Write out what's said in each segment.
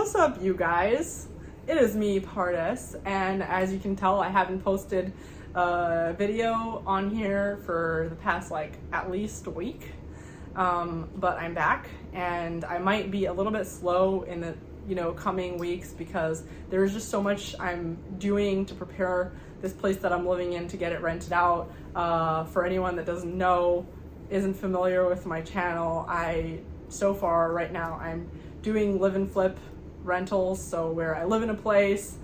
What's up, you guys? It is me, Pardes, and as you can tell, I haven't posted a video on here for the past at least a week, but I'm back, and I might be a little bit slow in the coming weeks because there's just so much I'm doing to prepare this place that I'm living in to get it rented out. For anyone that doesn't know, isn't familiar with my channel, right now I'm doing live and flip rentals, so where I live in a place,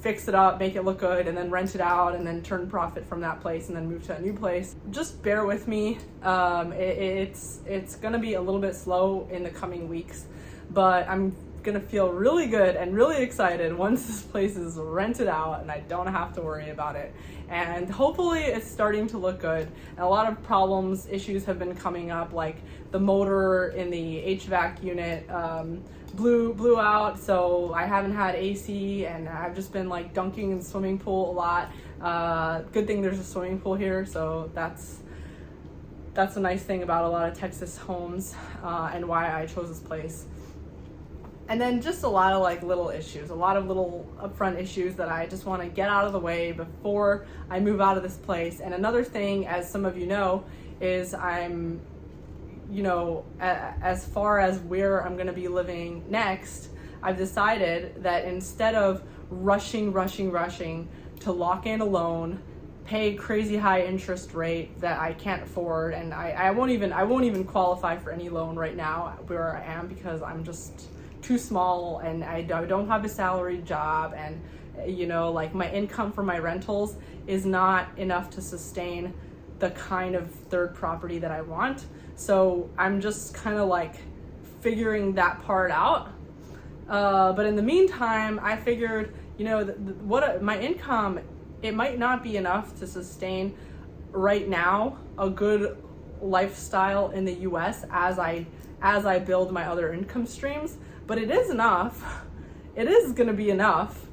fix it up, make it look good, and then rent it out, and then turn profit from that place, and then move to a new place. Just bear with me. It's gonna be a little bit slow in the coming weeks, but I'm gonna feel really good and really excited once this place is rented out and I don't have to worry about it. And hopefully it's starting to look good. And a lot of issues have been coming up, like the motor in the HVAC unit blew out, so I haven't had AC, and I've just been dunking in the swimming pool a lot. Good thing there's a swimming pool here, so that's a nice thing about a lot of Texas homes, and why I chose this place. And then just a lot of little issues, a lot of little upfront issues that I just want to get out of the way before I move out of this place. And another thing, as some of you know, is I'm, as far as where I'm going to be living next, I've decided that instead of rushing to lock in a loan, pay crazy high interest rate that I can't afford, and I won't even qualify for any loan right now where I am because I'm just too small, and I don't have a salaried job, and my income from my rentals is not enough to sustain the kind of third property that I want. So I'm just kind of figuring that part out. But in the meantime, I figured, my income, it might not be enough to sustain right now a good lifestyle in the US as I build my other income streams, but it is enough. It is going to be enough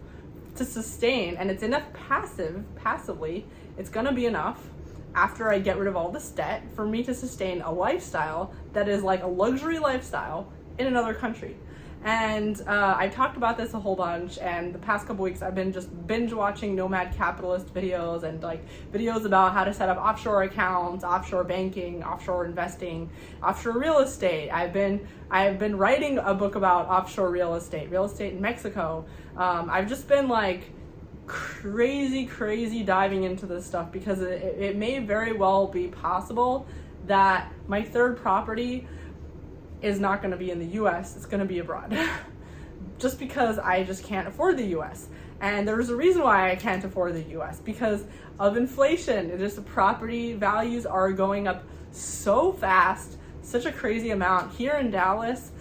to sustain, and it's enough passively. It's going to be enough after I get rid of all this debt for me to sustain a lifestyle that is like a luxury lifestyle in another country. And I talked about this a whole bunch, and the past couple weeks I've been just binge watching nomad capitalist videos and videos about how to set up offshore accounts, offshore banking, offshore investing, offshore real estate. I've been writing a book about offshore real estate in Mexico. I've just been crazy diving into this stuff because it may very well be possible that my third property is not going to be in the US, it's going to be abroad. Just because I just can't afford the US. And there's a reason why I can't afford the US, because of inflation. Just property values are going up so fast, such a crazy amount. Here in Dallas,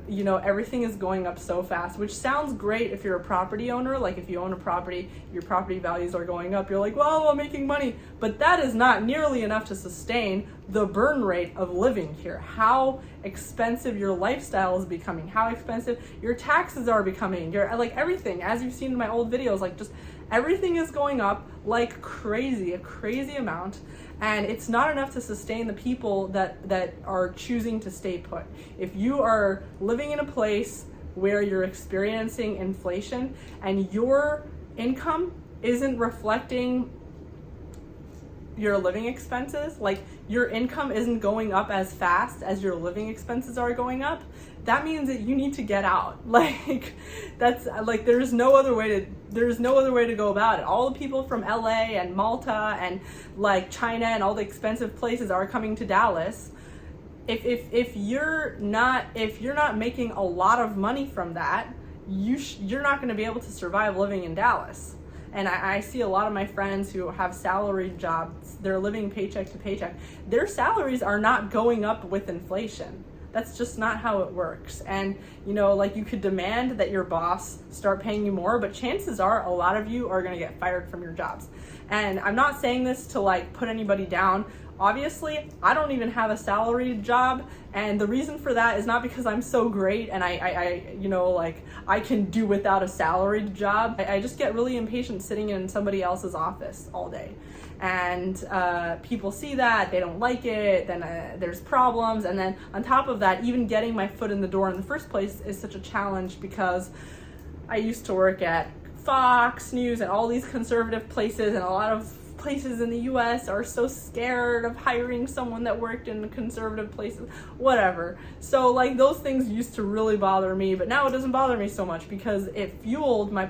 everything is going up so fast, which sounds great if you're a property owner. If you own a property, your property values are going up. You're like, well, I'm making money. But that is not nearly enough to sustain the burn rate of living here. How expensive your lifestyle is becoming, how expensive your taxes are becoming, your everything, as you've seen in my old videos, just everything is going up like crazy, a crazy amount. And it's not enough to sustain the people that are choosing to stay put. If you are living in a place where you're experiencing inflation and your income isn't reflecting your living expenses, your income isn't going up as fast as your living expenses are going up, that means that you need to get out. There's no other way to go about it. All the people from LA and Malta and China and all the expensive places are coming to Dallas. If you're not making a lot of money from that, you're not going to be able to survive living in Dallas. And I see a lot of my friends who have salaried jobs, they're living paycheck to paycheck. Their salaries are not going up with inflation. That's just not how it works. And, you could demand that your boss start paying you more, but chances are a lot of you are going to get fired from your jobs. And I'm not saying this to put anybody down. Obviously, I don't even have a salaried job, and the reason for that is not because I'm so great and I can do without a salaried job. I just get really impatient sitting in somebody else's office all day. and people see that, they don't like it, then there's problems, and then on top of that, even getting my foot in the door in the first place is such a challenge, because I used to work at Fox News and all these conservative places, and a lot of places in the US are so scared of hiring someone that worked in conservative places, whatever. So like those things used to really bother me, but now it doesn't bother me so much, because it fueled my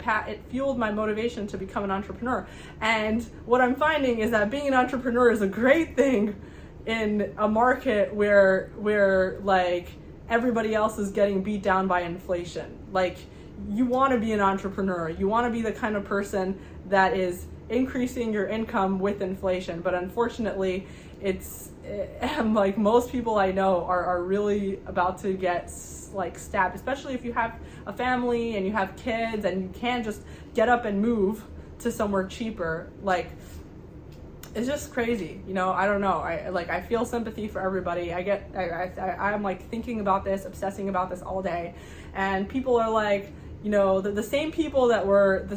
motivation to become an entrepreneur. And what I'm finding is that being an entrepreneur is a great thing in a market where like everybody else is getting beat down by inflation. Like, you want to be an entrepreneur. You want to be the kind of person that is increasing your income with inflation. But unfortunately, it's like most people I know are really about to get like stabbed, especially if you have a family and you have kids and you can't just get up and move to somewhere cheaper. Like, it's just crazy, you know. I don't know. I feel sympathy for everybody. I'm like thinking about this, obsessing about this all day, and people are like, you know, the same people that were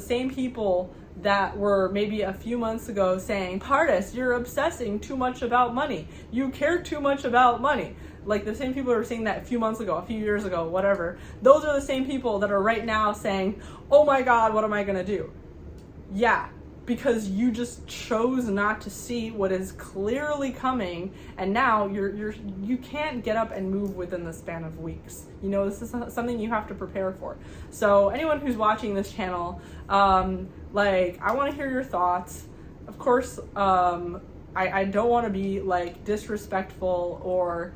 maybe a few months ago saying, Pardis, you're obsessing too much about money. You care too much about money. Like, the same people who were saying that a few months ago, a few years ago, whatever. Those are the same people that are right now saying, oh my God, what am I gonna do? Yeah, because you just chose not to see what is clearly coming, and now you can't get up and move within the span of weeks. You know, this is something you have to prepare for. So anyone who's watching this channel, like, I want to hear your thoughts. Of course, I don't want to be like disrespectful or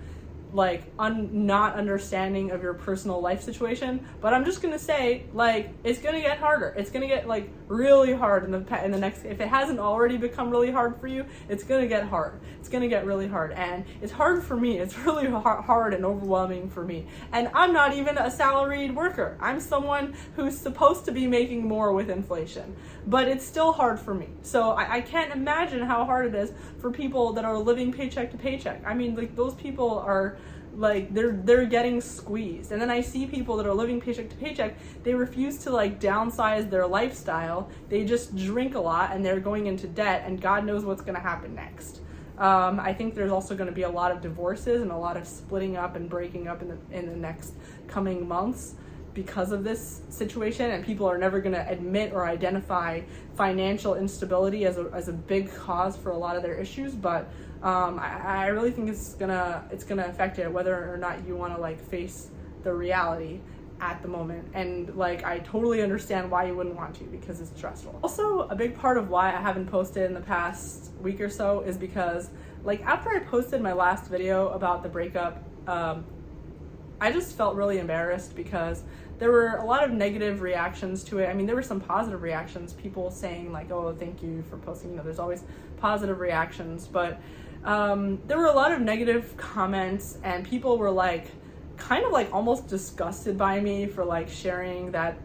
like not understanding of your personal life situation, but I'm just gonna say, like, it's gonna get harder. It's gonna get like really hard in the next, if it hasn't already become really hard for you, it's gonna get hard. It's gonna get really hard, and it's hard for me. It's really hard and overwhelming for me, and I'm not even a salaried worker. I'm someone who's supposed to be making more with inflation, but it's still hard for me. So I can't imagine how hard it is for people that are living paycheck to paycheck. I mean, like, those people are like, they're getting squeezed. And then I see people that are living paycheck to paycheck, they refuse to like downsize their lifestyle. They just drink a lot and they're going into debt, and God knows what's going to happen next. I think there's also going to be a lot of divorces and a lot of splitting up and breaking up in the next coming months because of this situation, and people are never going to admit or identify financial instability as a big cause for a lot of their issues. But I really think it's gonna affect it, whether or not you want to like face the reality at the moment. And like, I totally understand why you wouldn't want to, because it's stressful. Also, a big part of why I haven't posted in the past week or so is because, like, after I posted my last video about the breakup, I just felt really embarrassed because there were a lot of negative reactions to it. I mean, there were some positive reactions, people saying like, oh, thank you for posting. You know, there's always positive reactions, but there were a lot of negative comments, and people were like kind of like almost disgusted by me for like sharing that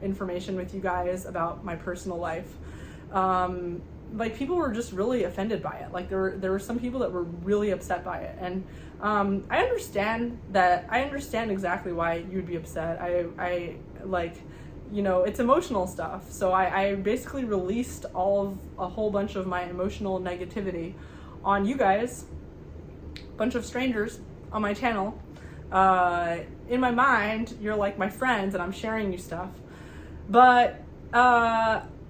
information with you guys about my personal life. Like, people were just really offended by it. Like, there were some people that were really upset by it, and I understand exactly why you would be upset. I like, you know, it's emotional stuff. So I basically released a whole bunch of my emotional negativity on you guys, a bunch of strangers on my channel. In my mind, you're like my friends and I'm sharing you stuff. But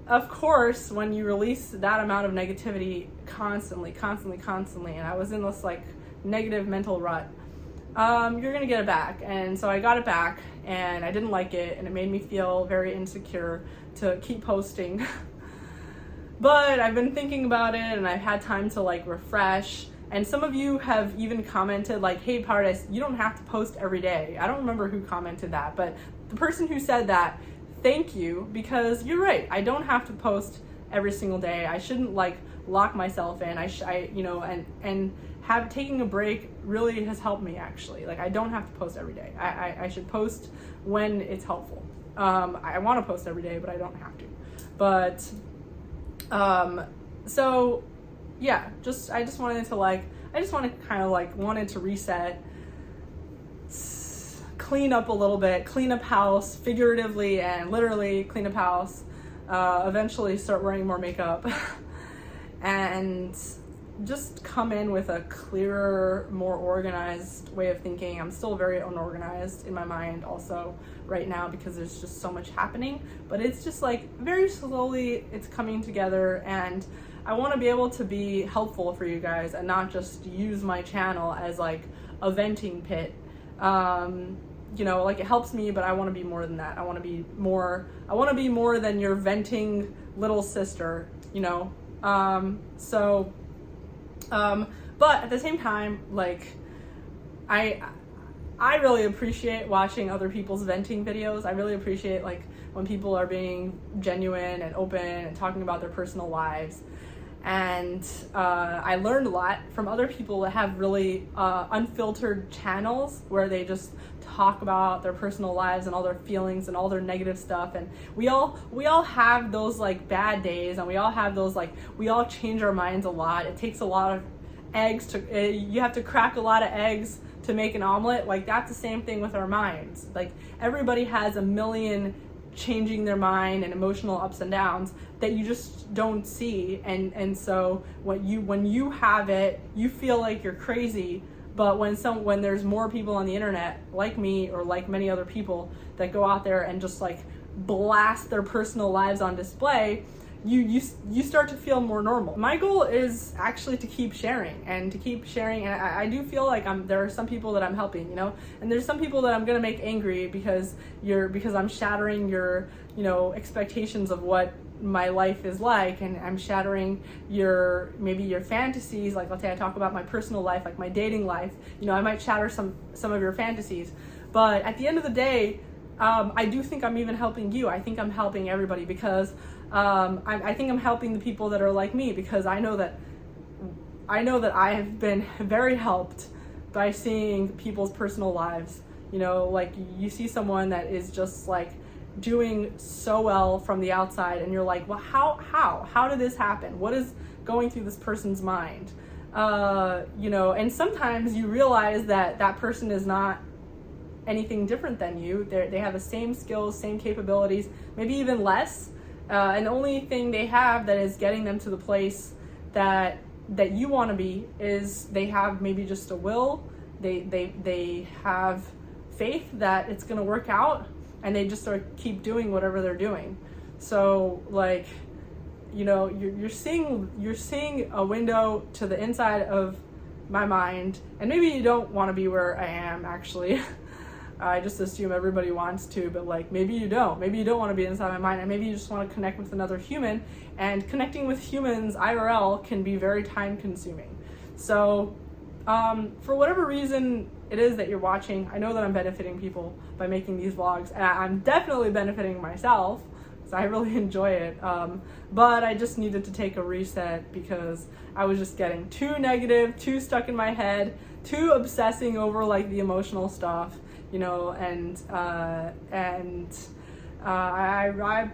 of course, when you release that amount of negativity constantly, and I was in this like negative mental rut, you're gonna get it back. And so I got it back, and I didn't like it, and it made me feel very insecure to keep posting. But I've been thinking about it, and I've had time to like refresh. And some of you have even commented like, hey Pardis, you don't have to post every day. I don't remember who commented that, but the person who said that, thank you, because you're right. I don't have to post every single day. I shouldn't like lock myself in. You know, and taking a break really has helped me, actually. Like, I don't have to post every day. I should post when it's helpful. I want to post every day, but I don't have to. But so yeah, I just wanted to reset, clean up a little bit, clean up house, figuratively and literally clean up house, eventually start wearing more makeup. and just come in with a clearer, more organized way of thinking. I'm still very unorganized in my mind also right now because there's just so much happening, but it's just like very slowly it's coming together, and I want to be able to be helpful for you guys and not just use my channel as like a venting pit. You know, like it helps me, but I want to be more than that. I want to be more than your venting little sister, you know? But at the same time, like, I really appreciate watching other people's venting videos. I really appreciate, like, when people are being genuine and open and talking about their personal lives. And I learned a lot from other people that have really unfiltered channels where they just talk about their personal lives and all their feelings and all their negative stuff. And we all have those like bad days, and we all have those, like, we all change our minds a lot. It takes a lot of eggs to you have to crack a lot of eggs to make an omelet. Like, that's the same thing with our minds. Like, everybody has a million changing their mind and emotional ups and downs that you just don't see, and so when you have it, you feel like you're crazy. But when there's more people on the internet like me or like many other people that go out there and just like blast their personal lives on display, you start to feel more normal. My goal is actually to keep sharing, and I do feel like there are some people that I'm helping, you know, and there's some people that I'm gonna make angry because I'm shattering your, you know, expectations of what my life is like, and I'm shattering maybe your fantasies. Like, let's say I talk about my personal life, like my dating life, you know, I might shatter some of your fantasies, but at the end of the day, I do think I'm even helping you. I think I'm helping everybody because I think I'm helping the people that are like me, because I know that I have been very helped by seeing people's personal lives. You know, like, you see someone that is just like doing so well from the outside, and you're like, well, how did this happen? What is going through this person's mind? You know, and sometimes you realize that person is not anything different than you. They have the same skills, same capabilities, maybe even less. And the only thing they have that is getting them to the place that you want to be is they have maybe just a will. They have faith that it's going to work out, and they just sort of keep doing whatever they're doing. So, like, you know, you're seeing a window to the inside of my mind, and maybe you don't want to be where I am, actually. I just assume everybody wants to, but like, maybe you don't. Maybe you don't want to be inside my mind, and maybe you just want to connect with another human, and connecting with humans IRL can be very time consuming. So for whatever reason it is that you're watching, I know that I'm benefiting people by making these vlogs, and I'm definitely benefiting myself because I really enjoy it. But I just needed to take a reset because I was just getting too negative, too stuck in my head, too obsessing over like the emotional stuff, you know, and I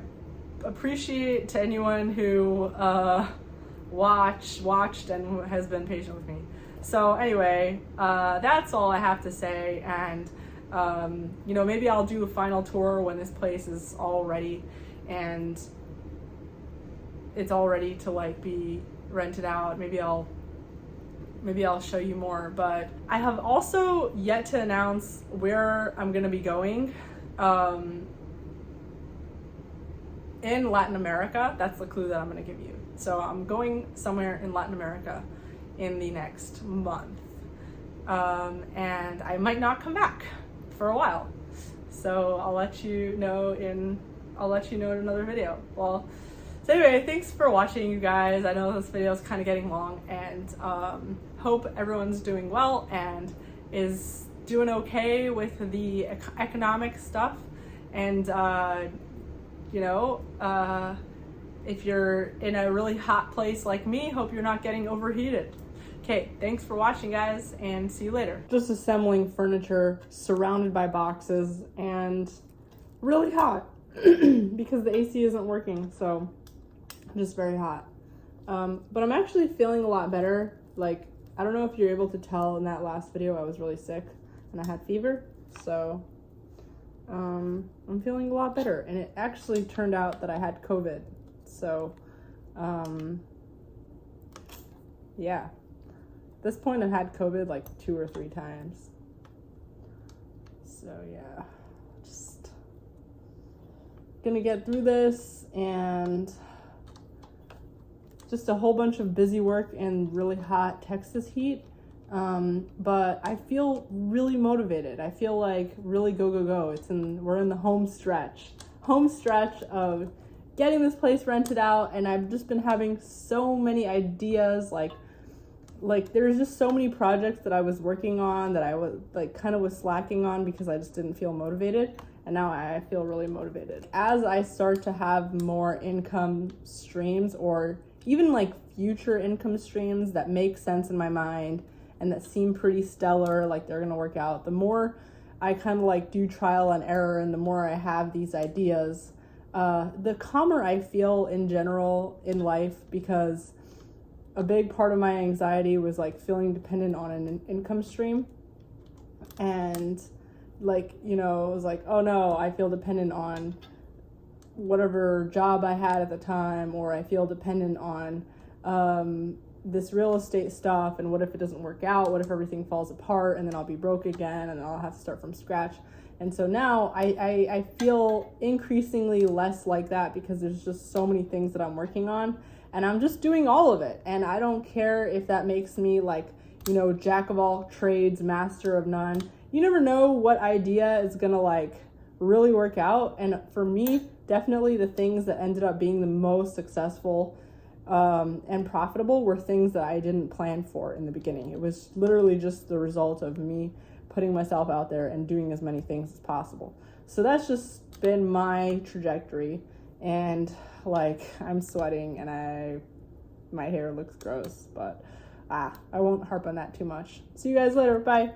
appreciate to anyone who watched and has been patient with me. So anyway, that's all I have to say, and you know, maybe I'll do a final tour when this place is all ready and it's all ready to like be rented out. Maybe I'll show you more, but I have also yet to announce where I'm gonna be going in Latin America. That's the clue that I'm gonna give you. So I'm going somewhere in Latin America in the next month, and I might not come back for a while. So I'll let you know in another video. Well, so anyway, thanks for watching, you guys. I know this video is kind of getting long, and hope everyone's doing well and is doing okay with the economic stuff. And you know, if you're in a really hot place like me, hope you're not getting overheated. Okay, thanks for watching, guys, and see you later. Just assembling furniture surrounded by boxes and really hot because the AC isn't working, so just very hot. But I'm actually feeling a lot better. Like, I don't know if you're able to tell in that last video, I was really sick and I had fever, so I'm feeling a lot better, and it actually turned out that I had COVID. So yeah. At this point, I've had COVID like 2 or 3 times. So yeah, just gonna get through this, and just a whole bunch of busy work in really hot Texas heat. But I feel really motivated. I feel like really go, go, go. We're in the home stretch of getting this place rented out, and I've just been having so many ideas. Like there's just so many projects that I was working on that I was like kind of was slacking on because I just didn't feel motivated. And now I feel really motivated. As I start to have more income streams, or even like future income streams that make sense in my mind and that seem pretty stellar, like they're gonna work out, the more I kind of like do trial and error, and the more I have these ideas, the calmer I feel in general in life, because a big part of my anxiety was like feeling dependent on an income stream. And like, you know, it was like, oh no, I feel dependent on whatever job I had at the time, or I feel dependent on this real estate stuff, and what if it doesn't work out? What if everything falls apart and then I'll be broke again and I'll have to start from scratch? And so now I feel increasingly less like that, because there's just so many things that I'm working on, and I'm just doing all of it. And I don't care if that makes me like, you know, jack of all trades, master of none. You never know what idea is gonna like really work out. And for me, definitely the things that ended up being the most successful and profitable were things that I didn't plan for in the beginning. It was literally just the result of me putting myself out there and doing as many things as possible. So that's just been my trajectory. And like, I'm sweating and my hair looks gross, but I won't harp on that too much. See you guys later. Bye.